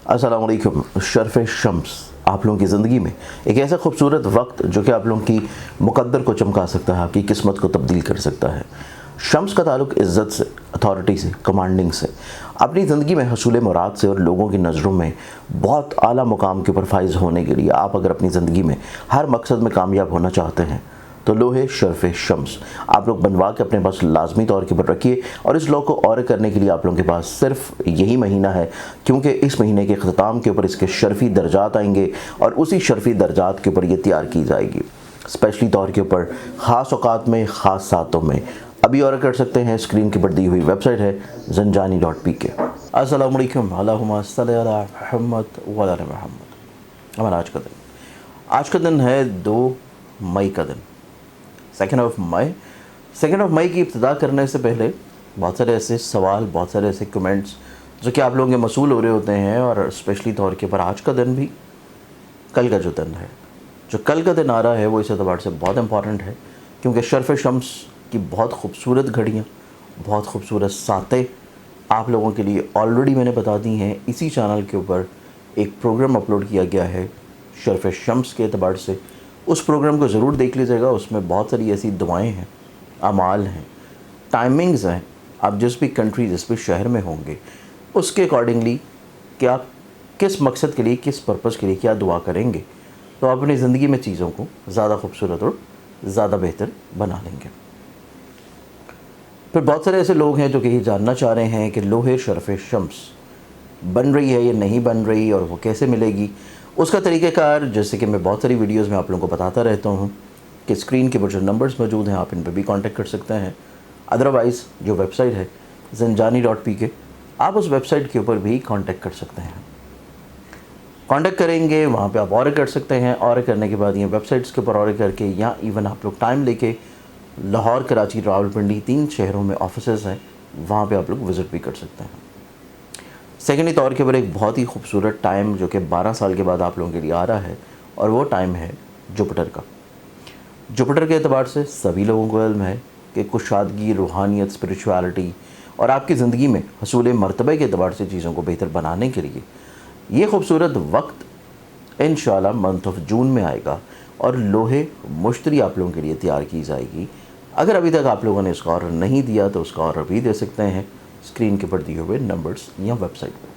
अस्सलाम वालेकुम। शर्फ शम्स आप लोगों की ज़िंदगी में एक ऐसा खूबसूरत वक्त जो कि आप लोगों की मुक़द्दर को चमका सकता है, आपकी किस्मत को तब्दील कर सकता है। शम्स का ताल्लुक़ इज़्ज़त से, अथॉरिटी से, कमांडिंग से, अपनी ज़िंदगी में हसूल मुराद से और लोगों की नज़रों में बहुत आला मुकाम के ऊपर फाइज़ होने के लिए आप अगर अपनी ज़िंदगी में हर मकसद में कामयाब होना चाहते हैं तो लोहे शर्फ शम्स आप लोग बनवा के अपने पास लाजमी तौर के ऊपर रखिए। और इस लॉ को और करने के लिए आप लोगों के पास सिर्फ यही महीना है, क्योंकि इस महीने के अख्ताम के ऊपर इसके शर्फी दर्जात आएंगे और उसी शर्फी दर्जात के ऊपर ये तैयार की जाएगी स्पेशली तौर के ऊपर, ख़ास औकात में, ख़ास सातों में। अभी और कर सकते हैं, स्क्रीन के ऊपर दी हुई वेबसाइट है zanjani.pk। अस्सलाम वालेकुम, अल्लाहुम्मा सल्ली अला मुहम्मद व अला मुहम्मद। हमारा आज का दिन है 2 मई का दिन, 2 मई की इब्तिदा करने से पहले बहुत सारे ऐसे सवाल, बहुत सारे ऐसे कमेंट्स जो कि आप लोगों के मसूल हो रहे होते हैं। और स्पेशली तौर के ऊपर आज का दिन भी, कल का जो दिन है, जो कल का दिन आ रहा है, वो इस एतबार से बहुत इंपॉर्टेंट है क्योंकि शर्फ शम्स की बहुत खूबसूरत घड़ियाँ, बहुत खूबसूरत सातें आप लोगों के लिए ऑलरेडी मैंने बता दी हैं। इसी चैनल के ऊपर एक प्रोग्राम अपलोड किया गया है शर्फ शम्स के एतबार से, उस प्रोग्राम को ज़रूर देख लीजिएगा। उसमें बहुत सारी ऐसी दुआएं हैं, अमाल हैं, टाइमिंग्स हैं। आप जिस भी कंट्री, जिस भी शहर में होंगे, उसके अकॉर्डिंगली कि आप किस मकसद के लिए, किस पर्पज़ के लिए क्या दुआ करेंगे, तो आप अपनी ज़िंदगी में चीज़ों को ज़्यादा खूबसूरत और ज़्यादा बेहतर बना लेंगे। फिर बहुत सारे ऐसे लोग हैं जो कि ये जानना चाह रहे हैं कि लोहे शर्फ शम्स बन रही है या नहीं बन रही, और वो कैसे मिलेगी, उसका तरीक़ाकार। जैसे कि मैं बहुत सारी वीडियोस में आप लोगों को बताता रहता हूँ कि स्क्रीन के ऊपर जो नंबर्स मौजूद हैं, आप इन पर भी कांटेक्ट कर सकते हैं। अदरवाइज़ जो वेबसाइट है zanjani.pk, आप उस वेबसाइट के ऊपर भी कांटेक्ट कर सकते हैं। कांटेक्ट करेंगे, वहाँ पे आप ऑर्डर कर सकते हैं। ऑर्डर करने के बाद ये वेबसाइट्स के ऊपर ऑर्डर करके, या इवन आप लोग टाइम लेके लाहौर, कराची, रावलपिंडी 3 शहरों में ऑफिसेज़ हैं, वहाँ पे आप लोग विज़िट भी कर सकते हैं। सेकेंडली तौर के ऊपर एक बहुत ही खूबसूरत टाइम जो कि 12 साल के बाद आप लोगों के लिए आ रहा है, और वो टाइम है जुपिटर का। जुपिटर के एतबार से सभी लोगों को इल्म है कि कुशादगी, रूहानियत, स्पिरिचुअलिटी और आपकी ज़िंदगी में हसूल मर्तबे के एतबार से चीज़ों को बेहतर बनाने के लिए ये खूबसूरत वक्त इंशाअल्लाह मंथ ऑफ जून में आएगा और लोहे मुश्तरी आप लोगों के लिए तैयार की जाएगी। अगर अभी तक आप लोगों ने इसका ऑर्डर नहीं दिया तो उसका ऑर्डर भी दे सकते हैं स्क्रीन के ऊपर दिए हुए नंबर्स या वेबसाइट पर।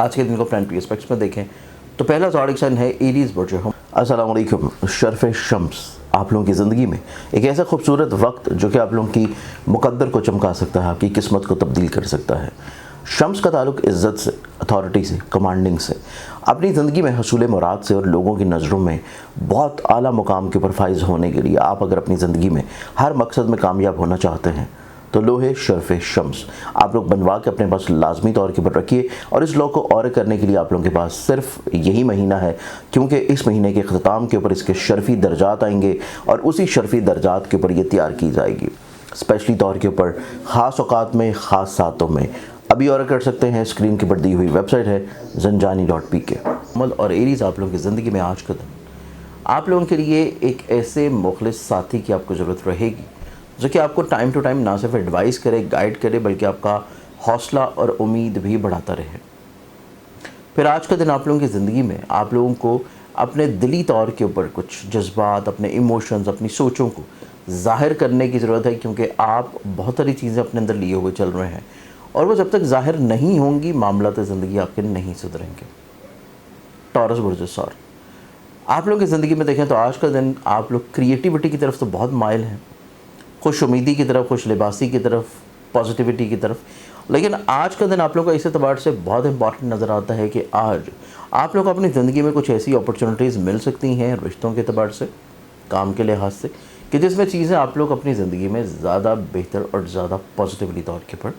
आज के दिन को प्लानिटरी एस्पेक्ट्स में देखें तो पहला ज़ोडिक साइन है एरीज़ बुर्ज। अस्सलाम वालेकुम। शर्फ शम्स आप लोगों की ज़िंदगी में एक ऐसा खूबसूरत वक्त जो कि आप लोगों की मुक़द्दर को चमका सकता है, आपकी किस्मत को तब्दील कर सकता है। शम्स का ताल्लुक़ इज़्ज़त से, अथॉरिटी से, कमांडिंग से, अपनी ज़िंदगी में हसूल मुराद से और लोगों की नज़रों में बहुत आला मुकाम के ऊपर फाइज़ होने के लिए आप अगर अपनी ज़िंदगी में हर मकसद में कामयाब होना चाहते हैं तो लोहे शर्फ शम्स आप लोग बनवा के अपने पास लाजमी तौर के ऊपर रखिए। और इस लॉ को और करने के लिए आप लोगों के पास सिर्फ यही महीना है, क्योंकि इस महीने के अख्ताम के ऊपर इसके शर्फी दर्जात आएंगे और उसी शर्फी दर्जात के ऊपर ये तैयार की जाएगी स्पेशली तौर के ऊपर, ख़ास औकात में, ख़ास सातों में। अभी और कर सकते हैं, स्क्रीन के ऊपर दी हुई वेबसाइट है zanjani.pk। और एरीज़ आप लोगों की ज़िंदगी में आज का दिन आप लोगों के लिए एक ऐसे मुखलिस साथी की आपको ज़रूरत रहेगी जो कि आपको टाइम टू टाइम ना सिर्फ एडवाइस करे, गाइड करे, बल्कि आपका हौसला और उम्मीद भी बढ़ाता रहे। फिर आज का दिन आप लोगों की ज़िंदगी में आप लोगों को अपने दिली तौर के ऊपर कुछ जज्बात, अपने इमोशंस, अपनी सोचों को ज़ाहिर करने की ज़रूरत है, क्योंकि आप बहुत सारी चीज़ें अपने अंदर लिए हुए चल रहे हैं और वो जब तक ज़ाहिर नहीं होंगी, मामलात ज़िंदगी आपके नहीं सुधरेंगे। टॉरस बुर्ज सौर आप लोगों की ज़िंदगी में देखें तो आज का दिन आप लोग क्रिएटिविटी की तरफ तो बहुत माइल हैं, खुश उम्मीदी की तरफ, खुश लिबासी की तरफ, पॉजिटिविटी की तरफ। लेकिन आज का दिन आप लोगों को इस एतबार से बहुत इंपॉर्टेंट नज़र आता है कि आज आप लोग को अपनी ज़िंदगी में कुछ ऐसी अपॉर्चुनिटीज़ मिल सकती हैं रिश्तों के एतबार से, काम के लिहाज से, कि जिसमें चीज़ें आप लोग अपनी ज़िंदगी में ज़्यादा बेहतर और ज़्यादा पॉजिटिवली तौर के ऊपर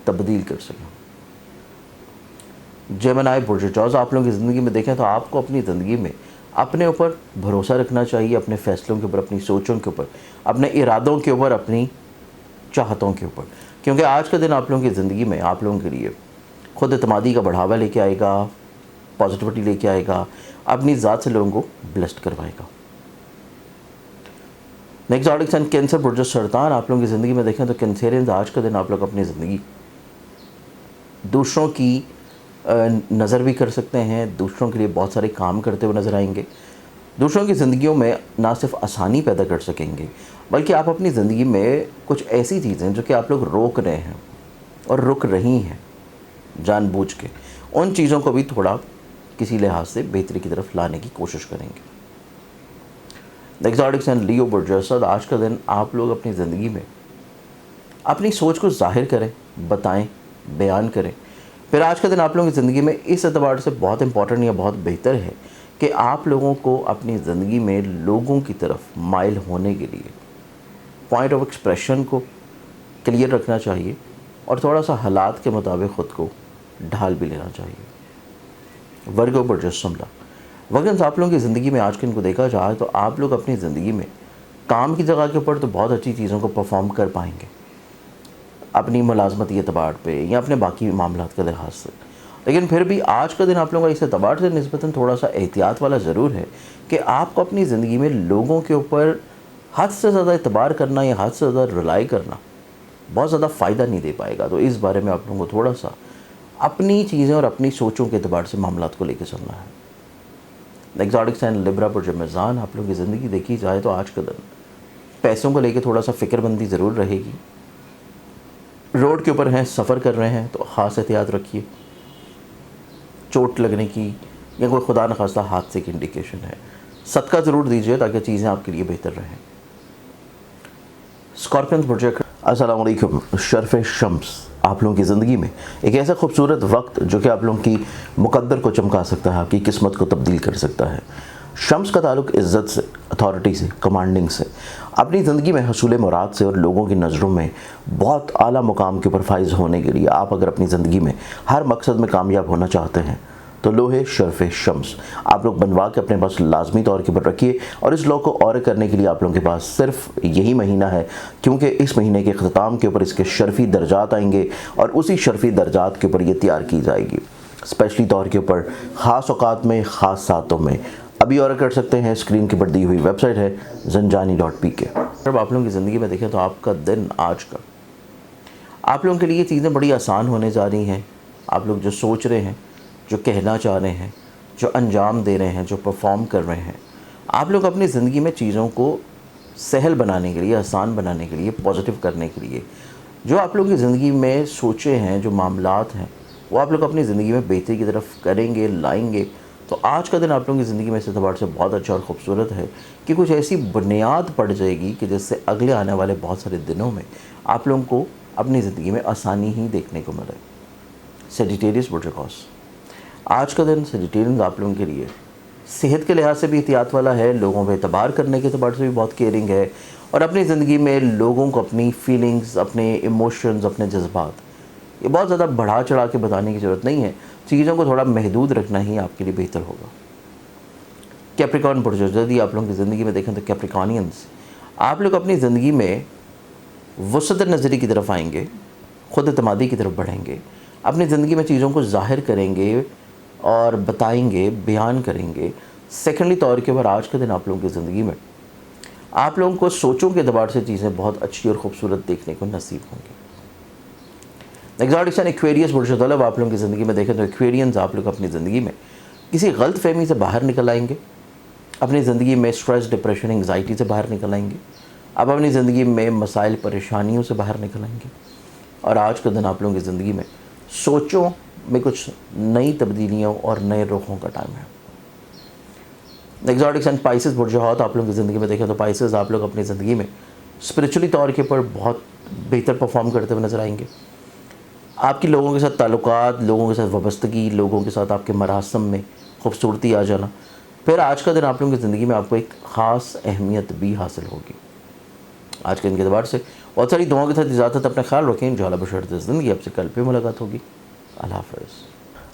तब्दील कर सकें। जेमिनी बुर्ज जौज़ आप लोगों की ज़िंदगी में देखें तो आपको अपनी ज़िंदगी में अपने ऊपर भरोसा रखना चाहिए, अपने फ़ैसलों के ऊपर, अपनी सोचों के ऊपर, अपने इरादों के ऊपर, अपनी चाहतों के ऊपर, क्योंकि आज का दिन आप लोगों की ज़िंदगी में आप लोगों के लिए खुद एतमादी का बढ़ावा लेके आएगा, पॉजिटिविटी लेके आएगा, अपनी ज़ात से लोगों को ब्लेस्ड करवाएगा। नेक्स्ट ज़ोडिक साइन कैंसर बुर्ज सरतान आप लोगों की ज़िंदगी में देखें तो कैंसरियंस आज का दिन आप लोग अपनी ज़िंदगी दूसरों की नज़र भी कर सकते हैं, दूसरों के लिए बहुत सारे काम करते हुए नज़र आएंगे। दूसरों की ज़िंदगियों में ना सिर्फ आसानी पैदा कर सकेंगे, बल्कि आप अपनी ज़िंदगी में कुछ ऐसी चीज़ें जो कि आप लोग रोक रहे हैं और रुक रही हैं जानबूझ के, उन चीज़ों को भी थोड़ा किसी लिहाज से बेहतरी की तरफ लाने की कोशिश करेंगे। द एक्सोटिक साइन लियो बर्जस, आज का दिन आप लोग अपनी ज़िंदगी में अपनी सोच को ज़ाहिर करें, बताएं, बयान करें। फिर आज का दिन आप लोगों की ज़िंदगी में इस एतबार से बहुत इंपॉर्टेंट या बहुत बेहतर है कि आप लोगों को अपनी ज़िंदगी में लोगों की तरफ माइल होने के लिए पॉइंट ऑफ एक्सप्रेशन को क्लियर रखना चाहिए और थोड़ा सा हालात के मुताबिक ख़ुद को ढाल भी लेना चाहिए। वर्गो बर्जस शिमला, वगैरह आप लोगों की ज़िंदगी में आज के इनको देखा जाए तो आप लोग अपनी ज़िंदगी में काम की जगह के ऊपर तो बहुत अच्छी चीज़ों को परफॉर्म कर पाएंगे अपनी मुलाजमती एतबार पे या अपने बाकी मामलात के लिहाज से, लेकिन फिर भी आज का दिन आप लोगों का इस एतबार से निस्बतन थोड़ा सा एहतियात वाला ज़रूर है कि आपको अपनी ज़िंदगी में लोगों के ऊपर हद से ज़्यादा एतबार करना या हद से ज़्यादा रिलाई करना बहुत ज़्यादा फ़ायदा नहीं दे पाएगा। तो इस बारे में आप लोगों को थोड़ा सा अपनी चीज़ें और अपनी सोचों के एतबार से मामलात को लेकर चलना है। एक्सोटिक साइन लिब्रा पर मीज़ान, आप लोगों की ज़िंदगी देखी जाए तो आज का दिन पैसों को लेकर थोड़ा सा फ़िक्रमंदी ज़रूर रहेगी। रोड के ऊपर हैं, सफ़र कर रहे हैं तो ख़ास एहतियात रखिए, चोट लगने की या कोई खुदा न खास्ता हादसे की इंडिकेशन है। सदका ज़रूर दीजिए ताकि चीज़ें आपके लिए बेहतर रहें। स्कॉर्पियंस प्रोजेक्ट, अस्सलाम वालेकुम। शर्फ़ शम्स, आप लोगों की ज़िंदगी में एक ऐसा खूबसूरत वक्त जो कि आप लोगों की मुक़द्दर को चमका सकता है, आपकी किस्मत को तब्दील कर सकता है। शम्स का ताल्लुक़ इज़्ज़त से, अथॉरिटी से, कमांडिंग से, अपनी ज़िंदगी में हसूल मुराद से और लोगों की नज़रों में बहुत आला मुकाम के ऊपर फाइज होने के लिए आप अगर अपनी ज़िंदगी में हर मकसद में कामयाब होना चाहते हैं तो लोहे शर्फ़ शम्स आप लोग बनवा के अपने पास लाजमी तौर के ऊपर रखिए। और इस लॉ को और करने के लिए आप लोगों के पास सिर्फ यही महीना है, क्योंकि इस महीने के अख्ताम के ऊपर इसके शर्फ़ी दर्जात आएंगे और उसी शर्फ़ी दर्जात के ऊपर ये तैयार की जाएगी स्पेशली तौर के ऊपर ख़ास औकात में, ख़ास सातों में। अभी ऑर्डर कर सकते हैं, स्क्रीन के पर दी हुई वेबसाइट है zanjani.pk। जब आप लोगों की ज़िंदगी में देखें तो आपका दिन आज का आप लोगों के लिए चीज़ें बड़ी आसान होने जा रही हैं। आप लोग जो सोच रहे हैं, जो कहना चाह रहे हैं, जो अंजाम दे रहे हैं, जो परफॉर्म कर रहे हैं, आप लोग अपनी ज़िंदगी में चीज़ों को सहल बनाने के लिए, आसान बनाने के लिए, पॉजिटिव करने के लिए जो आप लोगों की ज़िंदगी में सोचे हैं, जो मामलात हैं, वो आप लोग अपनी ज़िंदगी में बेहतरी की तरफ करेंगे, लाएंगे। तो आज का दिन आप लोगों की ज़िंदगी में इस एतबार से बहुत अच्छा और ख़ूबसूरत है कि कुछ ऐसी बुनियाद पड़ जाएगी कि जिससे अगले आने वाले बहुत सारे दिनों में आप लोगों को अपनी ज़िंदगी में आसानी ही देखने को मिले। सेजिटेरियस बुर्जकॉस, आज का दिन सेजिटेरियन आप लोगों के लिए सेहत के लिहाज से भी एहतियात वाला है, लोगों पे एतबार करने के एतबार से भी बहुत केयरिंग है और अपनी ज़िंदगी में लोगों को अपनी फीलिंग्स, अपने इमोशंस, अपने जज्बात ये बहुत ज़्यादा बढ़ा चढ़ा के बताने की ज़रूरत नहीं है। चीज़ों को थोड़ा महदूद रखना ही आपके लिए बेहतर होगा। कैप्रिकॉर्न प्रोजेक्ट, यदि आप लोगों की ज़िंदगी में देखें तो कैप्रिकॉनियंस आप लोग अपनी ज़िंदगी में वसत नज़री की तरफ आएंगे, ख़ुद एतमादी की तरफ बढ़ेंगे, अपनी ज़िंदगी में चीज़ों को ज़ाहिर करेंगे और बताएंगे, बयान करेंगे। सेकेंडली तौर के ऊपर आज के दिन आप लोगों की ज़िंदगी में आप लोगों को सोचों के एतबार से चीज़ें बहुत अच्छी और ख़ूबसूरत देखने को नसीब होंगी। एक्सोटिक साइन एक्वेरियस बुर्ज तलब, आप लोगों की ज़िंदगी में देखें तो एक्वेरियंस आप लोग अपनी ज़िंदगी में किसी गलत फहमी से बाहर निकल आएंगे, अपनी ज़िंदगी में स्ट्रेस, डिप्रेशन, एंग्जाइटी से बाहर निकल आएंगे, आप अपनी ज़िंदगी में मसाइल, परेशानियों से बाहर निकल आएंगे। और आज का दिन आप लोगों की ज़िंदगी में सोचों में कुछ नई तब्दीलियों और नए रुखों का टाइम है। एक्सोटिक साइन पाइसेस बुर्ज हौत, आप लोगों की ज़िंदगी में देखें तो पाइसेस आप लोग अपनी ज़िंदगी में स्पिरिचुअली तौर के ऊपर बहुत बेहतर परफॉर्म करते हुए नज़र आएंगे। आपकी लोगों के साथ ताल्लुकात, लोगों के साथ वाबस्तगी, लोगों के साथ आपके मरासम में खूबसूरती आ जाना, फिर आज का दिन आप लोगों की ज़िंदगी में आपको एक ख़ास अहमियत भी हासिल होगी। आज के दिन के एतबार से बहुत सारी दुआओं के साथ इजाज़त, अपना ख्याल रखें। इंशाअल्लाह बशर्त ज़िंदगी आपसे कल पे मुलाकात होगी। अल्लाह हाफ़िज़।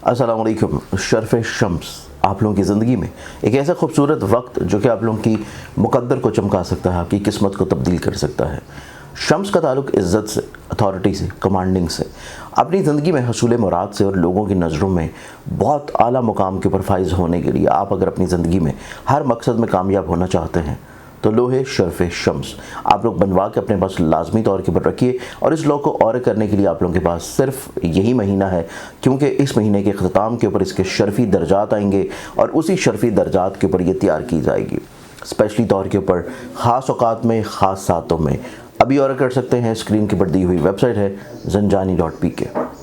अस्सलाम वालेकुम। शर्फ़ शम्स आप लोगों की ज़िंदगी में एक ऐसा खूबसूरत वक्त जो कि आप लोगों की मुक़द्दर को चमका सकता है, आपकी किस्मत को तब्दील कर सकता है। शम्स का ताल्लुक़ इज़्ज़त से, अथॉरिटी से, कमांडिंग से, अपनी ज़िंदगी में हसूल मुराद से और लोगों की नज़रों में बहुत आला मुकाम के ऊपर फाइज होने के लिए आप अगर अपनी ज़िंदगी में हर मकसद में कामयाब होना चाहते हैं तो लोहे शर्फ शम्स आप लोग बनवा के अपने पास लाजमी तौर के ऊपर रखिए, और इस लॉ को और करने के लिए आप लोगों के पास सिर्फ यही महीना है, क्योंकि इस महीने के अख्ताम के ऊपर इसके शर्फी दर्जात आएंगे और उसी शर्फी दर्जात के ऊपर ये तैयार की जाएगी स्पेशली तौर के ऊपर, ख़ास औकात में, ख़ास सातों में। अभी और कर सकते हैं, स्क्रीन के पर दी हुई वेबसाइट है zanjani.pk।